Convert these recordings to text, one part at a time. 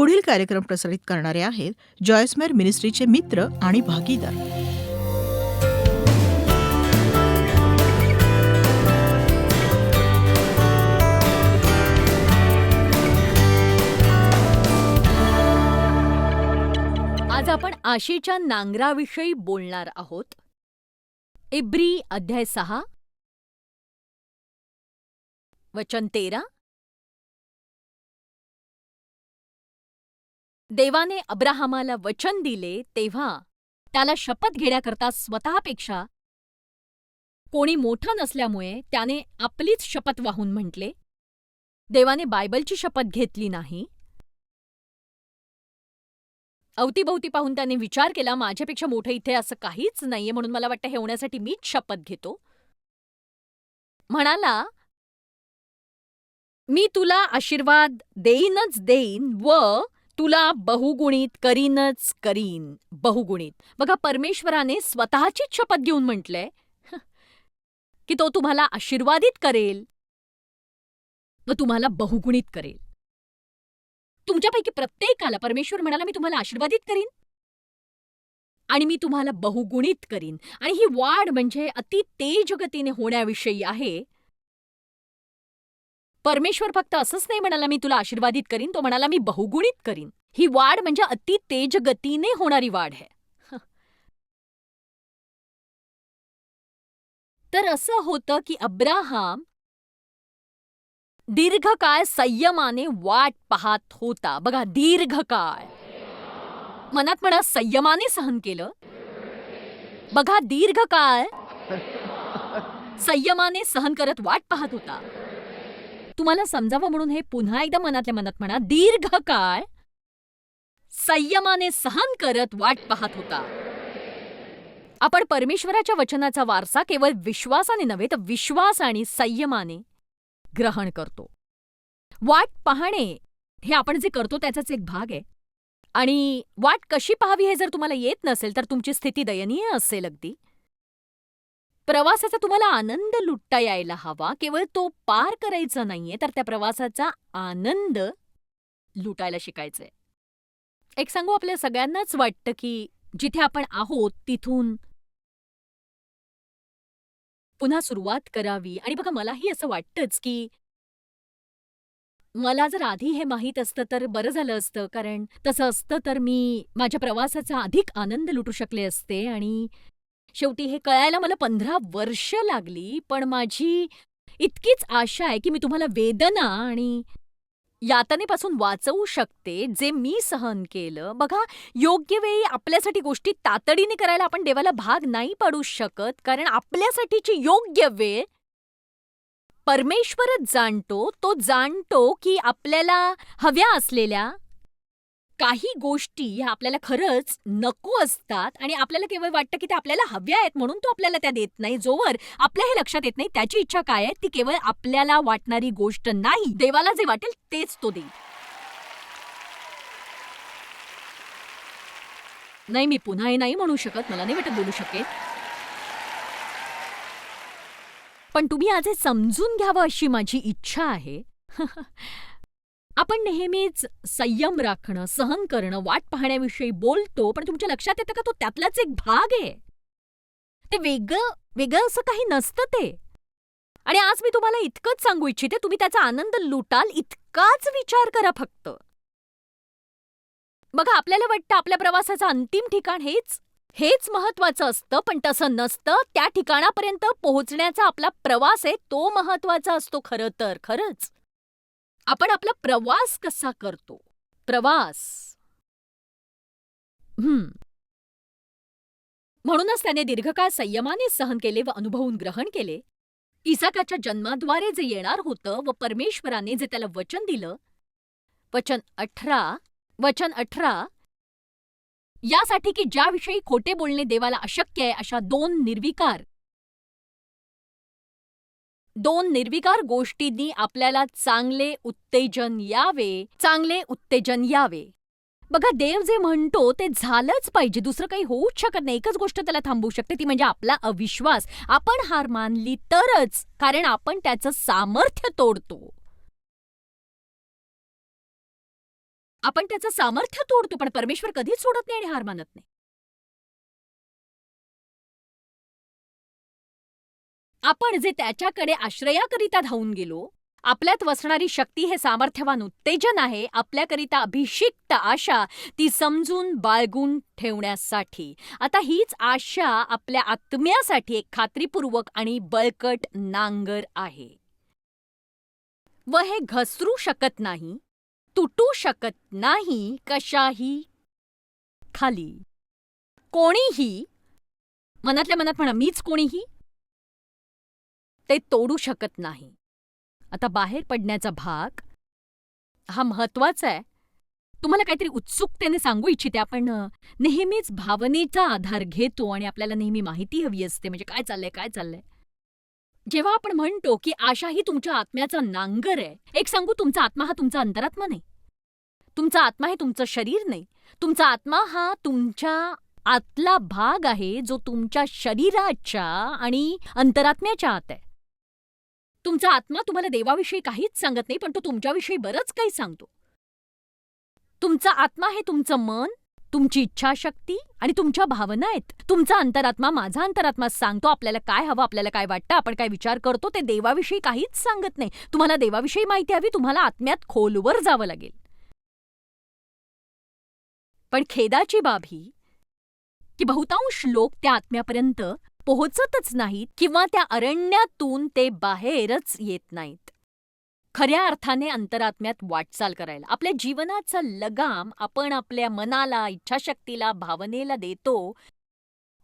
पुढील कार्यक्रम प्रसारित करणारे आहेत जॉयस्मेर मिनिस्ट्रीचे मित्र आणि भागीदार. आज आपण आशेच्या नांगराविषयी बोलणार आहोत. इब्री अध्याय 6 वचन 13. देवाने अब्राहामाला वचन दिले तेव्हा त्याला शपथ घेण्याकरता स्वतःपेक्षा कोणी मोठं नसल्यामुळे त्याने आपलीच शपथ वाहून म्हटले. देवाने बायबलची शपथ घेतली नाही. अवतीभोवती पाहून त्याने विचार केला, माझ्यापेक्षा मोठं इथे असं काहीच नाहीये, म्हणून मला वाटतं हे होण्यासाठी मीच शपथ घेतो. म्हणाला, मी तुला आशीर्वाद देईनच देईन व तुला बहुगुणित करीनच करीन. बहुगुणित. बघा, परमेश्वराने स्वतःचीच शपथ घेऊन म्हटलंय की तो तुम्हाला आशीर्वादित करेल व तुम्हाला बहुगुणित करेल. तुमच्यापैकी प्रत्येकाला परमेश्वर म्हणाला, मी तुम्हाला आशीर्वादित करीन आणि मी तुम्हाला बहुगुणित करीन. आणि ही वाढ म्हणजे अति तेजगतीने होण्याविषयी आहे. परमेश्वर फक्त असंच नाही म्हणाला, मी तुला आशीर्वादित करीन, तो म्हणाला, मी बहुगुणित करीन. ही वाढ म्हणजे अति तेजगतीने होणारी वाढ आहे. तर असं होतं की अब्राहाम दीर्घकाळ संयमाने वाट पाहत होता. बघा, दीर्घकाळ. मनात म्हणा, संयमाने सहन केलं. बघा, दीर्घकाळ संयमाने सहन करत वाट पाहत होता. तुम्हाला समजावं म्हणून हे पुन्हा एकदा मनातल्या मनात म्हणा, दीर्घकाळ संयमाने सहन करत वाट पाहत होता. आपण परमेश्वराच्या वचनाचा वारसा केवळ विश्वासाने नव्हे तर विश्वास आणि संयमाने ग्रहण करतो. वाट पाहणे हे आपण जे करतो त्याचाच एक भाग आहे. आणि वाट कशी पाहावी हे जर तुम्हाला येत नसेल तर तुमची स्थिती दयनीय असेल अगदी. प्रवासाचा तुम्हाला आनंद लुटता यायला हवा. केवळ तो पार करायचा नाहीये तर त्या प्रवासाचा आनंद लुटायला शिकायचंय. एक सांगू, आपल्या सगळ्यांनाच वाटतं की जिथे आपण आहोत तिथून पुन्हा सुरुवात करावी. आणि बघा, मलाही असं वाटतंच की मला जर आधी हे माहीत असतं तर बरं झालं असतं, कारण तसं असतं तर मी माझ्या प्रवासाचा अधिक आनंद लुटू शकले असते. आणि शेवटी हे कळायला मला 15 वर्ष लागली. पण माझी इतकीच आशा आहे की मी तुम्हाला वेदना आणि यातनेपासून वाचवू शकते, जे मी सहन केलं. बघा, योग्य वेळी आपल्यासाठी गोष्टी तातडीने करायला आपण देवाला भाग नाही पाडू शकत, कारण आपल्यासाठीची योग्य वेळ परमेश्वरच जाणतो. तो जाणतो की आपल्याला हव्या असलेल्या काही गोष्टी ह्या आपल्याला खरंच नको असतात आणि आपल्याला केवळ वाटतं की त्या आपल्याला हव्या आहेत म्हणून तो आपल्याला त्या देत नाही. जोवर आपल्या हे लक्षात येत नाही त्याची इच्छा काय आहे, ती केवळ आपल्याला वाटणारी गोष्ट नाही, देवाला जे वाटेल तेच तो देईल. नाही, मी पुन्हा हे नाही म्हणू शकत, मला नाही वाटत बोलू शकेल. पण तुम्ही आज हे समजून घ्यावं अशी माझी इच्छा आहे. आपण नेहमीच संयम राखणं, सहन करणं, वाट पाहण्याविषयी बोलतो, पण तुमच्या लक्षात येतं का तो त्यातलाच एक भाग आहे. ते वेगळं असं काही नसतं ते. आणि आज मी तुम्हाला इतकंच सांगू इच्छिते, तुम्ही त्याचा आनंद लुटाल इतकाच विचार करा फक्त. बघा, आपल्याला वाटतं आपल्या प्रवासाचं अंतिम ठिकाण हेच महत्वाचं असतं, पण तसं नसतं. त्या ठिकाणापर्यंत पोहोचण्याचा आपला प्रवास आहे तो महत्वाचा असतो. खरं तर खरंच आपण आपला प्रवास कसा करतो, प्रवास. म्हणूनच त्याने दीर्घकाळ संयमाने सहन केले व अनुभवून ग्रहण केले. इसाकाच्या जन्माद्वारे जे येणार होतं व परमेश्वराने जे त्याला वचन दिलं. वचन 18 यासाठी की ज्याविषयी खोटे बोलणे देवाला अशक्य आहे, अशा दोन निर्विकार गोष्टींनी आपल्याला चांगले उत्तेजन यावे. बघा, देव जे म्हणतो ते झालंच पाहिजे, दुसरं काही होऊच शकत नाही. एकच गोष्ट त्याला थांबवू शकते, ती म्हणजे आपला अविश्वास. आपण हार मानली तरच, कारण आपण त्याचं सामर्थ्य तोडतो. आपण त्याचं सामर्थ्य तोडतो, पण परमेश्वर कधीच सोडत नाही आणि हार मानत नाही. आपण जे त्याच्याकडे आश्रयाकरिता धावून गेलो, आपल्यात वसणारी शक्ती हे सामर्थ्यवान उत्तेजन आहे, आपल्याकरिता अभिषिक्त आशा ती समजून बाळगून ठेवण्यासाठी. आता हीच आशा आपल्या आत्म्यासाठी एक खात्रीपूर्वक आणि बळकट नांगर आहे. व हे घसरू शकत नाही, तुटू शकत नाही कशाही खाली. कोणीही, मनातल्या मनात म्हणा, मीच कोणीही ते तोडू शकत नाही. आता बाहेर पडण्याचा भाग हा महत्वाचा आहे. तुम्हाला काहीतरी उत्सुकतेने सांगू इच्छिते. आपण नेहमीच भावनेचा आधार घेतो आणि आपल्याला नेहमी माहिती हवी असते, म्हणजे काय चाललंय, काय चाललंय. जेव्हा आपण म्हणतो की आशा ही तुमच्या आत्म्याचा नांगर आहे, एक सांगू, तुमचा आत्मा हा तुमचा अंतरात्मा नाही. तुमचा आत्मा हे तुमचं शरीर नाही. तुमचा आत्मा हा तुमच्या आतला भाग आहे, जो तुमच्या शरीराच्या आणि अंतरात्म्याच्या आत आहे. तुमचा आत्मा तुम्हाला देवाविषयी काहीच सांगत नाही, पण तो तुमच्याविषयी बरंच काही सांगतो. तुमचा आत्मा हे तुमचं मन, तुमची इच्छाशक्ती आणि तुमच्या भावना आहेत. तुमचा अंतरात्मा, माझा अंतरात्मा सांगतो आपल्याला काय हवं, आपल्याला काय वाटतं, आपण काय विचार करतो, ते देवाविषयी काहीच सांगत नाही. तुम्हाला देवाविषयी माहिती हवी, तुम्हाला आत्म्यात खोलवर जावं लागेल. पण खेदाची बाब ही की बहुतांश लोक त्या आत्म्यापर्यंत पोहोचतच नाहीत किंवा त्या अरण्यातून ते बाहेरच येत नाहीत. खऱ्या अर्थाने अंतरात्म्यात वाटचाल करायला आपल्या जीवनाचा लगाम आपण आपल्या मनाला, इच्छाशक्तीला, भावनेला देतो,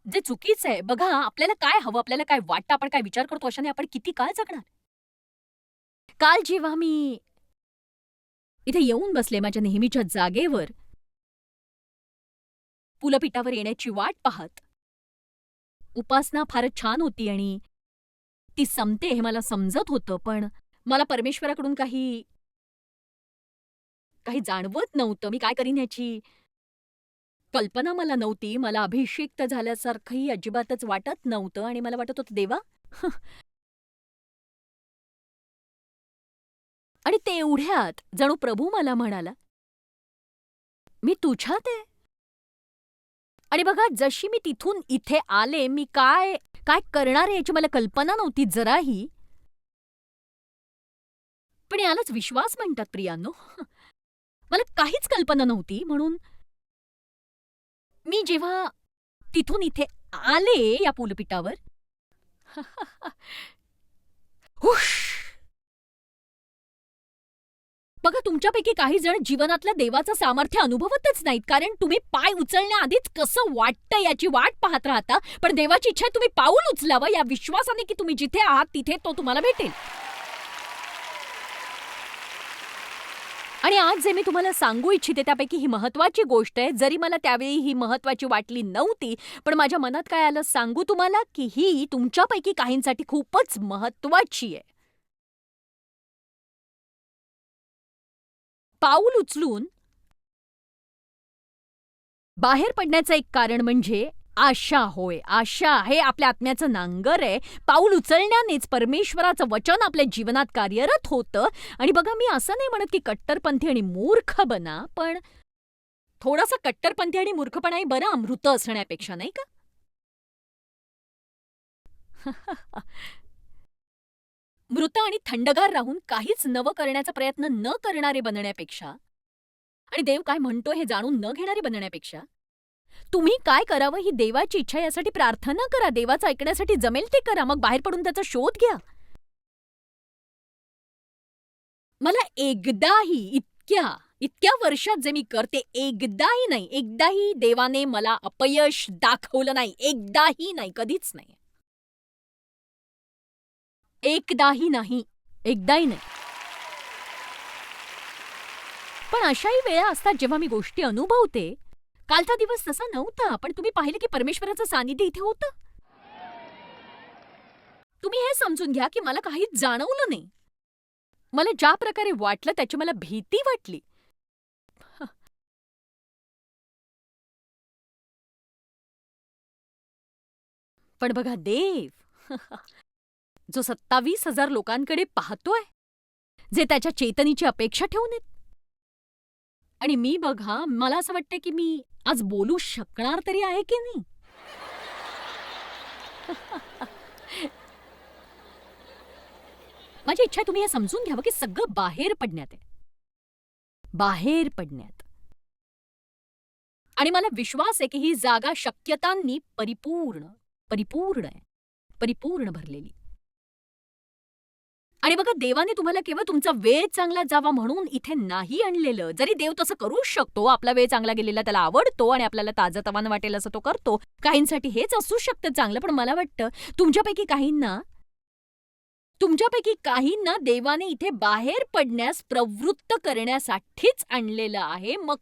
जे चुकीचं आहे. बघा, आपल्याला काय हवं, आपल्याला काय वाटतं, आपण काय विचार करतो, अशाने आपण किती काळ जगणार. काल जेव्हा मी इथे येऊन बसले माझ्या नेहमीच्या जागेवर, पुलपीठावर येण्याची वाट पाहत, उपासना फारच छान होती आणि ती संपते हे मला समजत होतं, पण मला परमेश्वराकडून काही काही जाणवत नव्हतं. मी काय करीन ह्याची कल्पना मला नव्हती. मला अभिषिक्त झाल्यासारखंही अजिबातच वाटत नव्हतं आणि मला वाटत होतं, देवा. आणि तेवढ्यात जणू प्रभू मला म्हणाला, मी तुझ्यात आहे. आणि बघा, जशी मी तिथून इथे आले, मी काय काय करणार आहे याची मला कल्पना नव्हती जराही. पण यालाच विश्वास म्हणतात प्रियांनो. मला काहीच कल्पना नव्हती, म्हणून मी जेव्हा तिथून इथे आले या पुलपीठावर, हुश! बघा, तुमच्यापैकी काही जण जीवनातल्या देवाचं सामर्थ्य अनुभवतच नाहीत, कारण तुम्ही पाय उचलण्याआधीच कसं वाटतं याची वाट पाहत राहता. पण देवाची इच्छा आहे तुम्ही पाऊल उचलावं या विश्वासाने की तुम्ही जिथे आहात तिथे तो तुम्हाला भेटेल. आणि आज जे मी तुम्हाला सांगू इच्छिते त्यापैकी ही महत्वाची गोष्ट आहे. जरी मला त्यावेळी ही महत्वाची वाटली नव्हती, पण माझ्या मनात काय आलं सांगू तुम्हाला, की ही तुमच्यापैकी काहींसाठी खूपच महत्वाची आहे. पाऊल उचलून बाहेर पडण्याचं एक कारण म्हणजे आशा होय. आशा हे आपल्या आत्म्याचं नांगर आहे. पाऊल उचलण्यानेच परमेश्वराचं वचन आपल्या जीवनात कार्यरत होतं. आणि बघा, मी असं नाही म्हणत की कट्टरपंथी आणि मूर्ख बना, पण थोडासा कट्टरपंथी आणि मूर्खपणाही बरं अमृत असण्यापेक्षा, नाही का? मृत आणि थंडगार राहून काहीच नवं करण्याचा प्रयत्न न करणारे बनण्यापेक्षा आणि देव काय म्हणतो हे जाणून न घेणारे बनण्यापेक्षा तुम्ही काय करावं ही देवाची इच्छा, यासाठी प्रार्थना करा. देवाचं ऐकण्यासाठी जमेल ते करा. मग बाहेर पडून त्याचा शोध घ्या. मला एकदाही इतक्या इतक्या वर्षात जे मी करते, एकदाही नाही, एकदाही देवाने मला अपयश दाखवलं नाही. एकदाही नाही, कधीच नाही. एकदाही नाही, एकदाही नाही. पण अशाही वेळा असतात जेव्हा मी गोष्टी अनुभवते. कालचा दिवस तसा नव्हता, पण तुम्ही पाहिलं की परमेश्वराचं सानिध्य इथे होतं. तुम्ही हे समजून घ्या की मला काहीच जाणवलं नाही. मला ज्या प्रकारे वाटलं त्याची मला भीती वाटली. पण बघा, देव जो 27,000 लोकांकडे पाहतोय, जे त्याच्या चेतनीची अपेक्षा ठेवून आहेत, आणि मी बघा, मला असं वाटतं की मी आज बोलू शकणार तरी आहे की नाही? माझी इच्छा आहे तुम्ही हे समजून घ्यावं की सगळं बाहेर पडण्यात आहे. बाहेर पडण्यात. आणि मला विश्वास आहे की ही जागा शक्यतांनी परिपूर्ण आहे. परिपूर्ण भरलेली. आणि बघा, देवाने तुम्हाला केवळ तुमचा वेळ चांगला जावा म्हणून इथे नाही आणलेलं. जरी देव तसं करूच शकतो, आपला वेळ चांगला गेलेला त्याला आवडतो आणि आपल्याला ताजंतवानं वाटेल असं तो करतो. काहींसाठी हेच असू शकतं चांगलं, पण मला वाटतं तुमच्यापैकी काहींना देवाने इथे बाहेर पडण्यास प्रवृत्त करण्यासाठीच आणलेलं आहे. मग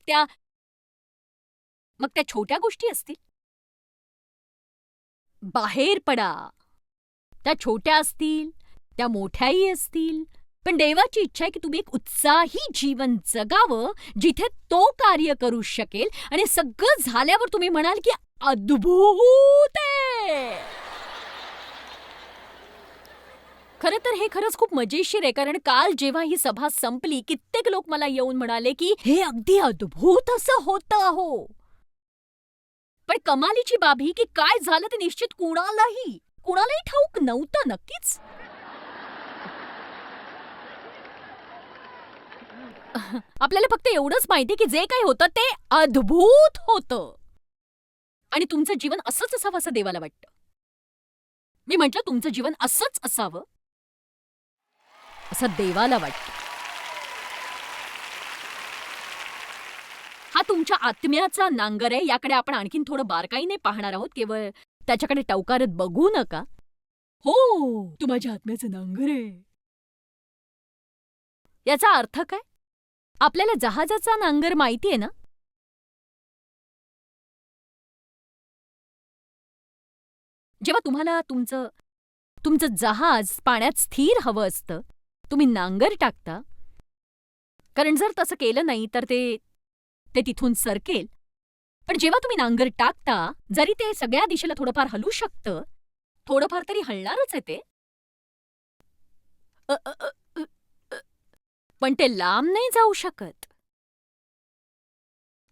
त्या छोट्या गोष्टी असतील. बाहेर पडा. त्या छोट्या असतील, त्या मोठ्याही असतील. पण देवाची इच्छा आहे की तुम्ही एक उत्साही जीवन जगावं, जिथे तो कार्य करू शकेल आणि सगळं झाल्यावर तुम्ही म्हणाल की अद्भुत आहे. खरं तर हे खरंच खूप मजेशीर आहे, कारण काल जेव्हा ही सभा संपली, कित्येक लोक मला येऊन म्हणाले की हे अगदी अद्भुत असं होतं हो. पण कमालीची बाब ही की काय झालं ते निश्चित कुणालाही ठाऊक नव्हतं नक्कीच. आपल्याला फक्त एवढंच माहिती की जे काही होतं ते अद्भुत होतं. आणि तुमचं जीवन असंच असावं असं देवाला वाटतं. मी म्हटलं तुमचं जीवन असंच असावं असं देवाला वाटतं. हा तुमच्या आत्म्याचा नांगर आहे. याकडे आपण आणखीन थोडं बारकाईने पाहणार आहोत. केवळ त्याच्याकडे टवकारत बघू नका. हो, तू माझ्या आत्म्याचं नांगर आहे. याचा अर्थ काय? आपल्याला जहाजाचा नांगर माहितीये ना? जेव्हा तुम्हाला तुमचं जहाज पाण्यात स्थिर हवं असतं, तुम्ही नांगर टाकता. कारण जर तसं केलं नाही तर ते तिथून सरकेल. पण जेव्हा तुम्ही नांगर टाकता, जरी ते सगळ्या दिशेला थोडंफार हलू शकतं, थोडंफार तरी हलणारच आहे ते. अ, अ, अ, अ, अ, पण ते लांब नाही जाऊ शकत.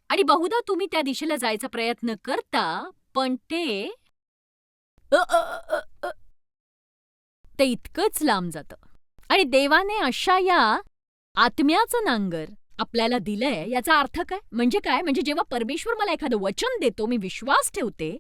आणि बहुधा तुम्ही त्या दिशेला जायचा प्रयत्न करता, पण ते अ, अ, अ, अ, ते इतकंच लांब जातं. आणि देवाने अशा या आत्म्याचं नांगर आपल्याला दिलंय. याचा अर्थ काय? म्हणजे काय? म्हणजे जेव्हा परमेश्वर मला एखादं वचन देतो, मी विश्वास ठेवते,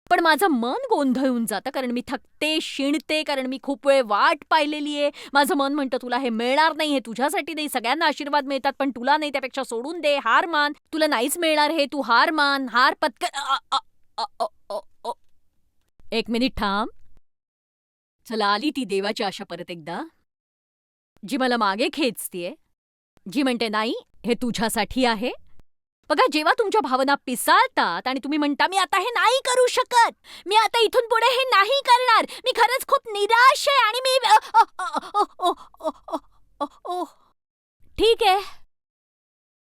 पण माझं मन गोंधळून जातं, कारण मी थकते, शिणते, कारण मी खूप वेळ वाट पाहिलेली आहे. माझं मन म्हणतं तुला हे मिळणार नाही, हे तुझ्यासाठी नाही. सगळ्यांना आशीर्वाद मिळतात, पण तुला नाही. त्यापेक्षा सोडून दे, हार मान. तुला नाहीच मिळणार हे, तू हार मान, हार पत्कर. अ, अ, अ, अ. एक मिनिट थांब. चला, आली ती देवाची आशा परत एकदा, जी मला मागे खेचतीये, जी म्हणते नाही, हे तुझ्यासाठी आहे. बघा, जेव्हा तुमच्या भावना पिसाळतात आणि तुम्ही म्हणता मी आता हे नाही करू शकत, मी आता इथून पुढे हे नाही करणार, मी खरंच खूप निराश आहे आणि मी ठीक आहे.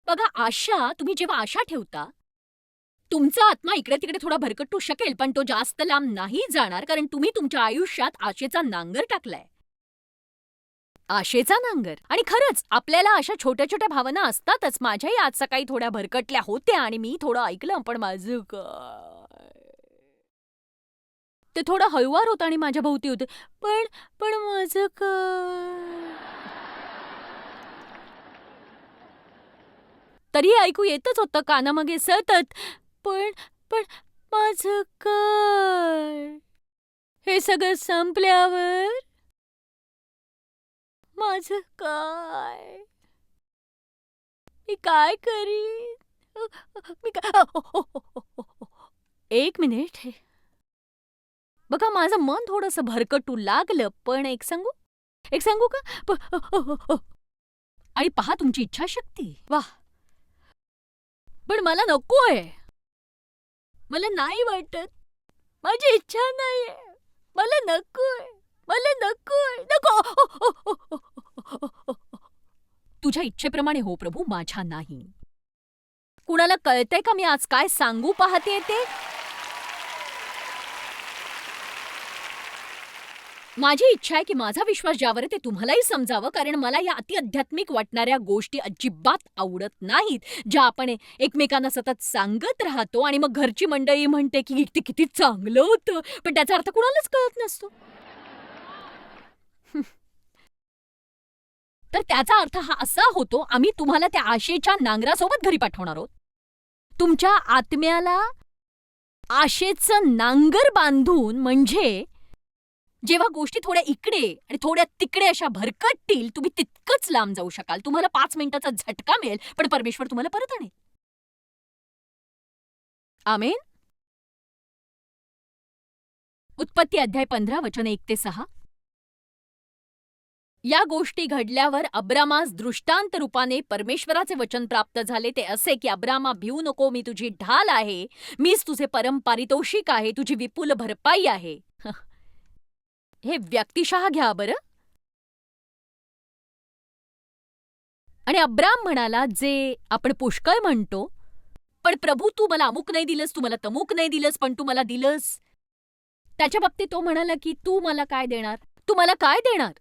बघा, तुम्ही जेव्हा आशा ठेवता, तुमचा आत्मा इकडे-तिकडे थोडा भरकटू शकेल, पण तो जास्त लांब नाही जाणार, कारण तुम्ही तुमच्या आयुष्यात आशेचा नांगर टाकलाय. आशेचा नांगर. आणि खरंच आपल्याला अशा छोट्या-छोट्या भावना असतातच. माझ्याही आज सकाळी थोड्या भरकटल्या होत्या आणि मी थोडं ऐकलं, पण माझं काय? ते थोडं हळुवार होतं आणि माझ्या भोवती होते. पण पण माझं काय? तरीही ऐकू येतच होतं कानामागे सतत. पण पण माझं काय? हे सगळं संपल्यावर माझं काय? मी काय करीन? मी काय एक मिनिट. बघा, माझं मन थोडंसं भरकटू लागलं, पण एक सांगू का? आणि पहा तुमची इच्छाशक्ती. वाह! पण मला नकोय. मला नाही वाटत. माझी इच्छा नाहीये. मला नकोय. मला नकोय. नको. तुझ्या इच्छेप्रमाणे हो प्रभू, माझ्या नाही. कुणाला कळतंय का मी आज काय सांगू पाहतेय ते? माझी इच्छा आहे की माझा विश्वास ज्यावर आहे ते तुम्हालाही समजावं, कारण मला या अतिआध्यात्मिक वाटणाऱ्या गोष्टी अजिबात आवडत नाहीत, ज्या आपण एकमेकांना सतत सांगत राहतो आणि मग घरची मंडळी म्हणते की ते किती चांगलं होतं, पण त्याचा अर्थ कुणालाच कळत नसतो. तर त्याचा अर्थ हा असा होतो, आम्ही तुम्हाला त्या आशेच्या नांगरासोबत घरी पाठवणार आहोत. तुमच्या आत्म्याला आशेचं नांगर बांधून, म्हणजे जेव्हा गोष्टी थोड्या इकडे आणि थोड्या तिकडे अशा भरकटतील, तुम्ही तितकंच लांब जाऊ शकाल. तुम्हाला 5 मिनिटाचा झटका मिळेल, पण परमेश्वर तुम्हाला परत आणेल. आमेन. उत्पत्ती अध्याय 15 वचन 1 ते 6. या गोष्टी घडल्यावर अब्रामास दृष्टांत रूपाने परमेश्वराचे वचन प्राप्त झाले, ते असे की, अब्रामा, भिवू नको, मी तुझी ढाल आहे, मीच तुझे परम पारितोषिक आहे, तुझी विपुल भरपाई आहे. हे व्यक्तिशः घ्या बरं. आणि अब्राम म्हणाला, जे आपण पुष्कळ म्हणतो, पण प्रभू, तू मला अमुक नाही दिलंस, तू मला तमुक नाही दिलंस, पण तू मला दिलंस. त्याच्या बाबतीत तो म्हणाला की, तू मला काय देणार? तू मला काय देणार?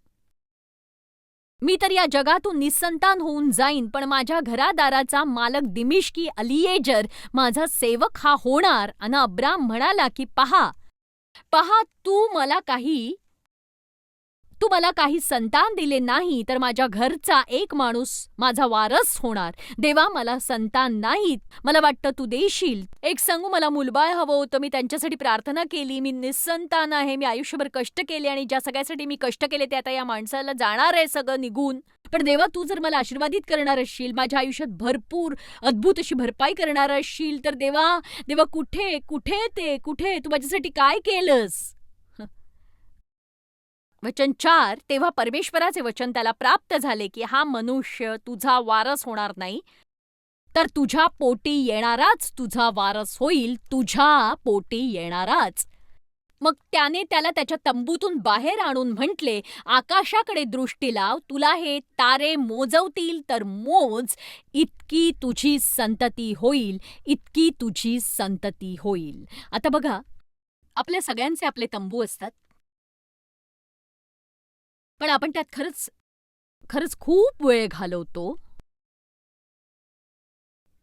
मी तर या जगातून निस्संतान होऊन जाईन, पण माझ्या घरादाराचा मालक दिमिश्की अलियेजर माझा सेवक हा होणार. अन अब्राम म्हणाला की, पहा पहा, तू मला काही संतान दिले नाही, तर माझ्या घरचा एक माणूस माझा वारस होणार. देवा, मला संतान नाहीत, मला वाटतं तू देशील. एक सांगू, मला मुलबाळ हवं होतं. मी त्यांच्यासाठी प्रार्थना केली. मी निस्संतान आहे. मी आयुष्यभर कष्ट केले आणि ज्या सगळ्यासाठी मी कष्ट केले ते आता या माणसाला जाणार आहे सगळं निघून. पण देवा, तू जर मला आशीर्वादित करणार असशील, माझ्या आयुष्यात भरपूर अद्भुत अशी भरपाई करणार असशील, तर देवा, देवा, कुठे कुठे कुठे तू माझ्यासाठी काय केलंस? वचन 4. तेव्हा परमेश्वराचे वचन त्याला प्राप्त झाले की, हा मनुष्य तुझा वारस होणार नाही, तर तुझ्या पोटी येणाराच तुझा वारस होईल, तुझ्या पोटी येणाराच. मग त्याने त्याला त्याच्या तंबूतून बाहेर आणून म्हटले, आकाशाकडे दृष्टी लाव, तुला हे तारे मोजवतील तर मोज, इतकी तुझी संतती होईल, इतकी तुझी संतती होईल. आता बघा, आपल्या सगळ्यांचे आपले तंबू असतात, पण आपण त्यात खरंच खरंच खूप वेळ घालवतो.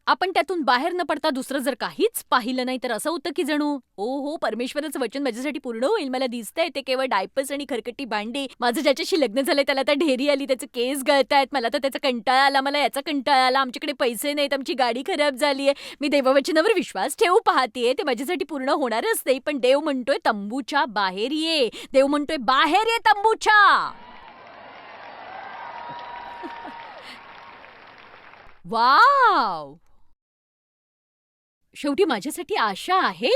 आपण त्यातून बाहेर न पडता दुसरं जर काहीच पाहिलं नाही, तर असं होतं की जणू, ओ हो, परमेश्वराचं वचन माझ्यासाठी पूर्ण होईल. मला दिसतंय ते केवळ डायपर्स आणि खरकटी भांडी. माझं ज्याच्याशी लग्न झालंय त्याला आता ढेरी आली, त्याचे केस गळतायत, मला तर त्याचा कंटाळा आला, मला याचा कंटाळा आला, आमच्याकडे पैसे नाहीत, आमची गाडी खराब झालीये. मी देववचनावर विश्वास ठेवू पाहतेय, ते माझ्यासाठी पूर्ण होणारच नाही. पण देव म्हणतोय, तंबूच्या बाहेर ये. देव म्हणतोय, बाहेर ये तंबूच्या. वाव! शेवटी माझ्यासाठी आशा आहे.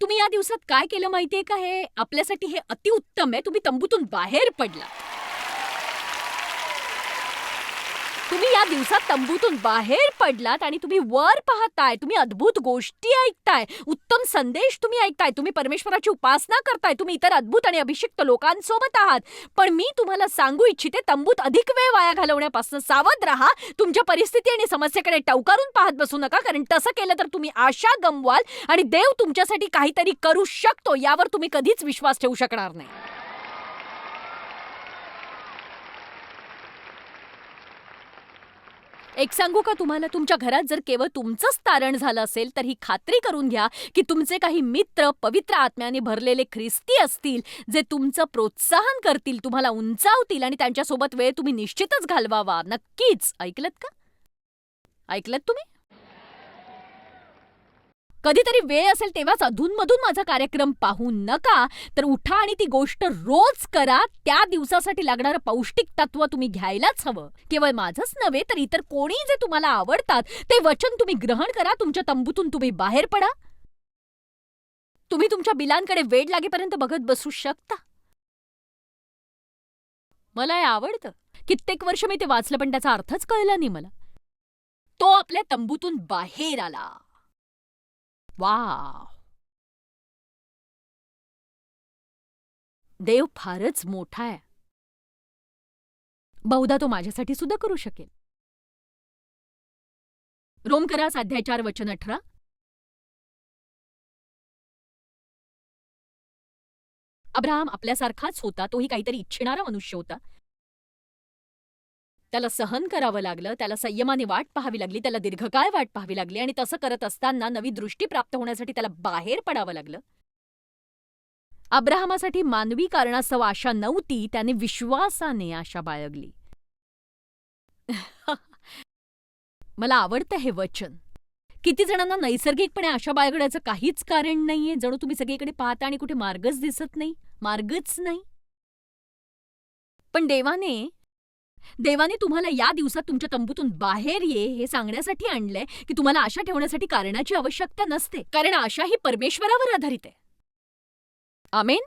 तुम्ही या दिवसात काय केलं माहितीये का? हे आपल्यासाठी हे अतिउत्तम आहे. तुम्ही तंबूतून बाहेर पडला. तुम्ही या दिवसात तंबूतून बाहेर पडलात आणि तुम्ही वर पाहताय. तुम्ही अद्भुत गोष्टी ऐकताय. उत्तम संदेश तुम्ही ऐकताय. तुम्ही परमेश्वराची उपासना करताय. तुम्ही इतर अद्भुत आणि अभिषिक्त लोकांसोबत आहात. पण मी तुम्हाला सांगू इच्छिते, तंबूत अधिक वेळ वाया घालवण्यापासून सावध राहा. तुमच्या परिस्थिती आणि समस्येकडे टवकारून पाहत बसू नका, कारण तसं केलं तर तुम्ही आशा गमवाल आणि देव तुमच्यासाठी काहीतरी करू शकतो यावर तुम्ही कधीच विश्वास ठेवू शकणार नाही. एक सांगू का तुम्हाला, तुमच्या घरात जर केवळ तुमचंच तारण झालं असेल, तर ही खात्री करून घ्या की तुमचे काही मित्र पवित्र आत्म्याने भरलेले ख्रिस्ती असतील, जे तुमचं प्रोत्साहन करतील, तुम्हाला उंचावतील आणि त्यांच्यासोबत वेळ तुम्ही निश्चितच घालवावा. नक्कीच. ऐकलत का? ऐकलत तुम्ही? कधीतरी वेळ असेल तेव्हाच अधूनमधून माझा कार्यक्रम पाहू नका, तर उठा आणि ती गोष्ट रोज करा. त्या दिवसासाठी लागणारं पौष्टिक तत्व तुम्ही घ्यायलाच हवं. केवळ माझंच नव्हे, तर इतर कोणी जे तुम्हाला आवडतात ते वचन तुम्ही ग्रहण करा. तुमच्या तंबूतून तुम्ही बाहेर पडा. तुम्ही तुमच्या बिलांकडे वेड लागेपर्यंत बघत बसू शकता. मला हे आवडतं. कित्येक वर्ष मी ते वाचलं, पण त्याचा अर्थच कळला नाही मला. तो आपल्या तंबूतून बाहेर आला. वाव! देव फारच मोठा आहे. बहुधा तो माझ्यासाठी सुद्धा करू शकेल. रोमकरास अध्याय 4 वचन 18. अब्राहम आपल्यासारखाच होता, तोही काहीतरी इच्छिणारा मनुष्य होता. त्याला सहन करावं लागलं, त्याला संयमाने वाट पाहावी लागली, त्याला दीर्घकाळ वाट पाहावी लागली आणि तसं करत असताना नवी दृष्टी प्राप्त होण्यासाठी त्याला बाहेर पडावं लागलं. अब्राहमासाठी मानवी कारणास्तव आशा नव्हती, त्याने विश्वासाने आशा बाळगली. मला आवडतं हे वचन. किती जणांना नैसर्गिकपणे आशा बाळगण्याचं काहीच कारण नाहीये, जणू तुम्ही सगळीकडे पाहता आणि कुठे मार्गच दिसत नाही, मार्गच नाही. पण देवाने तुम्हाला या दिवसात तुमच्या तंबूतून बाहेर ये हे सांगण्यासाठी आणलंय की तुम्हाला आशा ठेवण्यासाठी कारणाची आवश्यकता नसते, कारण आशा ही परमेश्वरावर आधारित आहे. आमेन.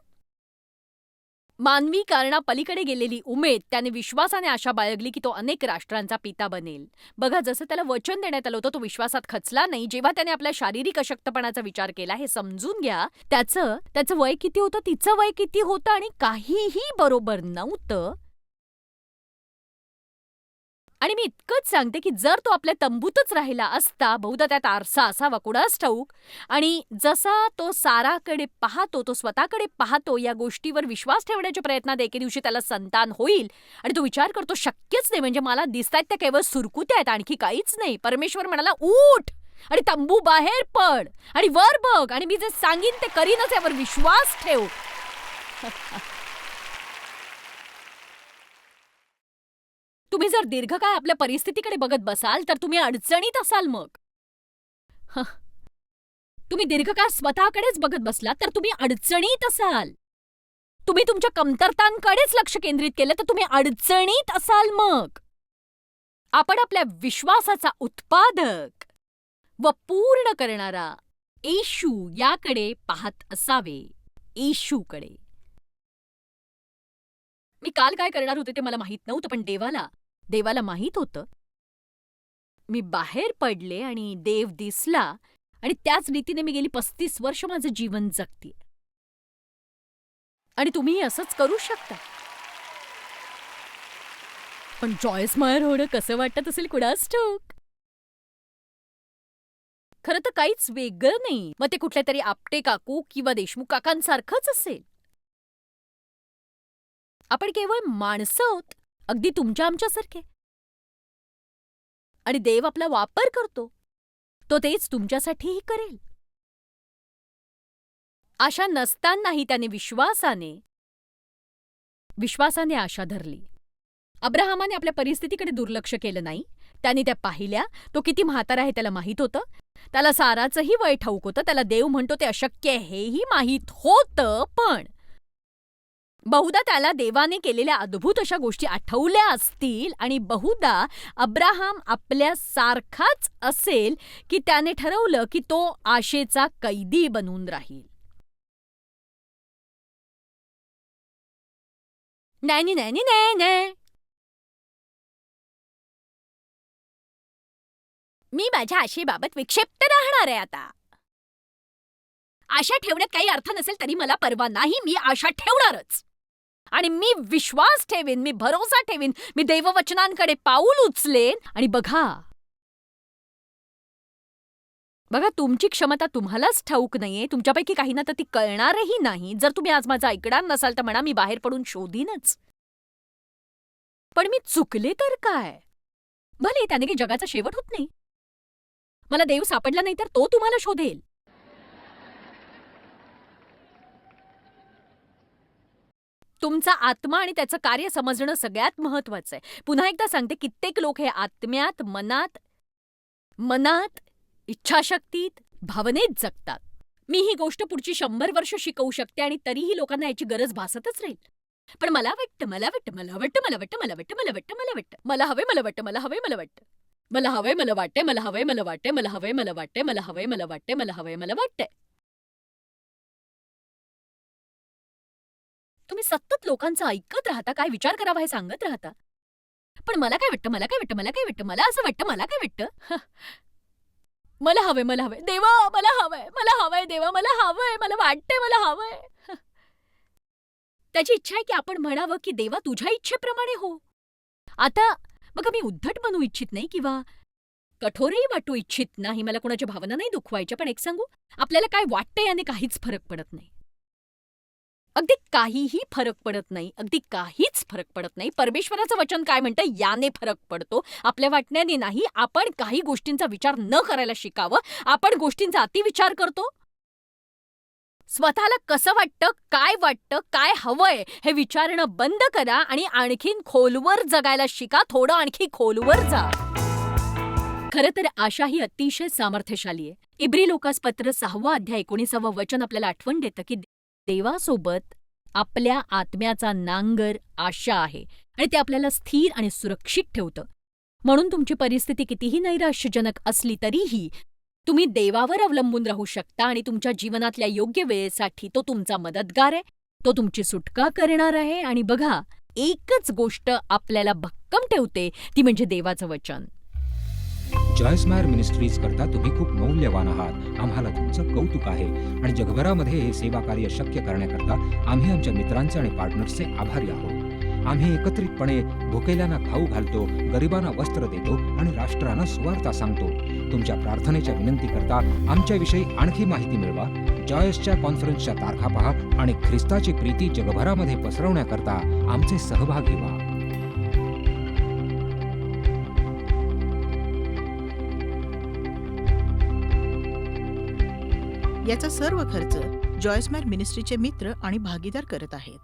मानवी कारणापलीकडे गेलेली उमेद त्याने विश्वासाने आशा बाळगली की तो अनेक राष्ट्रांचा पिता बनेल. बघा, जसं त्याला वचन देण्यात आलं होतं तो विश्वासात खचला नाही. जेव्हा त्याने आपल्या शारीरिक अशक्तपणाचा विचार केला, हे समजून घ्या, त्याचं वय किती होतं, तिचं वय किती होतं आणि काहीही बरोबर नव्हतं. आणि मी इतकंच सांगते की जर तो आपल्या तंबूतच राहिला असता, बहुधा त्यात आरसा असावा कुणास ठाऊक, आणि जसा तो साराकडे पाहतो, तो स्वतःकडे पाहतो, या गोष्टीवर विश्वास ठेवण्याच्या प्रयत्नात एके दिवशी त्याला संतान होईल आणि तो विचार करतो शक्यच नाही, म्हणजे मला दिसतायत त्या केवळ सुरकुत्या आहेत, आणखी काहीच नाही. परमेश्वर म्हणाला, उठ आणि तंबू बाहेर पड आणि वर बघ आणि मी जे सांगीन ते करीनच, यावर विश्वास ठेव. तुम्ही जर दीर्घकाळ आपल्या परिस्थितीकडे बघत बसाल तर तुम्ही अडचणीत असाल. मग तुम्ही दीर्घकाळ स्वतःकडेच बघत बसलात तर तुम्ही अडचणीत असाल. तुम्ही तुमच्या कमतरतांकडेच लक्ष केंद्रित केलं तर तुम्ही अडचणीत असाल. मग आपण आपल्या विश्वासाचा उत्पादक व पूर्ण करणारा येशू याकडे पाहत असावे. येशूकडे. मी काल काय करणार होते ते मला माहित नव्हतं, पण देवाला माहित होतं. मी बाहेर पडले आणि देव दिसला आणि त्याच रीतीने मी गेली 35 वर्ष माझं जीवन जगतेय. आणि तुम्ही असंच करू शकता. पण जॉयस मायर होणं कसं वाटत असेल कुणास ठाऊक. खरं तर काहीच वेगळं नाही. मग ते कुठले तरी आपटे काकू किंवा देशमुख काकांसारखंच असेल. आपण केवळ माणसं आहोत, अगदी तुमच्या आमच्यासारखे. आणि देव आपला वापर करतो, तो तेच तुमच्यासाठीही करेल. आशा नसतानाही त्याने विश्वासाने आशा धरली. अब्राहमाने आपल्या परिस्थितीकडे दुर्लक्ष केलं नाही. त्याने त्या पाहिल्या. तो किती म्हातारा आहे त्याला माहीत होतं. त्याला साराचंही वय ठाऊक होतं. त्याला देव म्हणतो ते अशक्य हेही माहीत होतं. पण बहुधा त्याला देवाने केलेल्या अद्भुत अशा गोष्टी आठवल्या असतील आणि बहुधा अब्राहम आपल्यासारखाच असेल की त्याने ठरवलं की तो आशेचा कैदी बनून राहील. नाही नाही नाही नाही नाही, मी माझ्या आशेबाबत विक्षिप्त राहणार आहे आता. आशा ठेवण्यात काही अर्थ नसेल तरी मला परवा नाही. मी आशा ठेवणारच आणि मी विश्वास ठेवीन, मी भरोसा ठेवीन, मी देववचनांकडे पाऊल उचलेन. आणि बघा, तुमची क्षमता तुम्हालाच ठाऊक नाहीये. तुमच्यापैकी काहींना तर ती कळणारही नाही. जर तुम्ही आज माझं ऐकणार नसाल तर म्हणा, मी बाहेर पडून शोधीनच. पण मी चुकले तर काय? भले त्याने की जगाचा शेवट होत नाही. मला देव सापडला नाही तर तो तुम्हाला शोधेल. तुमचा आत्मा आणि त्याचं कार्य समजणं सगळ्यात महत्वाचं आहे. पुन्हा एकदा सांगते, कित्येक लोक हे आत्म्यात, मनात, इच्छाशक्तीत, भावनेत जगतात. मी ही गोष्ट पुढची 100 वर्ष शिकवू शकते आणि तरीही लोकांना याची गरज भासतच राहील. पण मला वाटतं, मला हवे, मला वाटते, मला वाटते, मला हवे, मला वाटते, मला हवे, मला वाटते. तुम्ही सतत लोकांचं ऐकत राहता, काय विचार करावा हे सांगत राहता. पण मला काय वाटतं, मला असं वाटतं, मला काय वाटतं. मला हवंय, देवा मला हवंय देवा, मला हवंय, मला वाटतंय, मला हवंय. त्याची इच्छा आहे की आपण म्हणावं की देवा तुझ्या इच्छेप्रमाणे हो. आता बघा, मी उद्धट बनू इच्छित नाही किंवा कठोरही वाटू इच्छित नाही. मला कोणाच्या भावना नाही दुखवायच्या. पण एक सांगू, आपल्याला काय वाटतंय याने काहीच फरक पडत नाही. अगदी काहीही फरक पडत नाही. अगदी काहीच फरक पडत नाही. परमेश्वराचं वचन काय म्हणतं याने फरक पडतो. आपल्या वाटण्याने नाही. आपण काही गोष्टींचा विचार न करायला शिकावं. आपण गोष्टींचा अतिविचार करतो. स्वतःला कसं वाटतं, काय हवंय हे विचारणं बंद करा आणि आणखीन खोलवर जगायला शिका. थोडं आणखी खोलवर जा. खरं तर आशा ही अतिशय सामर्थ्यशाली आहे. इब्री लोकासपत्र 6 अध्याय 19 वचन आपल्याला आठवण देतं की देवासोबत आपल्या आत्म्याचा नांगर आशा आहे आणि ते आपल्याला स्थिर आणि सुरक्षित ठेवतं. म्हणून तुमची परिस्थिती कितीही नैराश्यजनक असली तरीही तुम्ही देवावर अवलंबून राहू शकता आणि तुमच्या जीवनातल्या योग्य वेळेसाठी तो तुमचा मदतगार आहे. तो तुमची सुटका करणार आहे. आणि बघा, एकच गोष्ट आपल्याला भक्कम ठेवते, ती म्हणजे देवाचं वचन. जॉयस मायर मिनिस्ट्रीज करता तुम्ही खूप मौल्यवान आहात. आम्हाला तुमचं कौतुक आहे आणि जगभरामध्ये हे सेवा कार्य शक्य करण्याकरता आम्ही आमच्या मित्रांचे आणि पार्टनर्सचे आभारी आहोत. आम्ही एकत्रितपणे भुकेल्यांना खाऊ घालतो, गरिबांना वस्त्र देतो आणि राष्ट्रांना सुवार्ता सांगतो. तुमच्या प्रार्थनेच्या विनंती करता आमच्याविषयी आणखी माहिती मिळवा. जॉयसच्या कॉन्फरन्सच्या तारखा पहा आणि ख्रिस्ताची प्रीती जगभरामध्ये पसरवण्याकरता आमचे सहभागी व्हा. याचा सर्व खर्च जॉयस मेर मिनिस्ट्रीचे मित्र आणि भागीदार करत आहेत.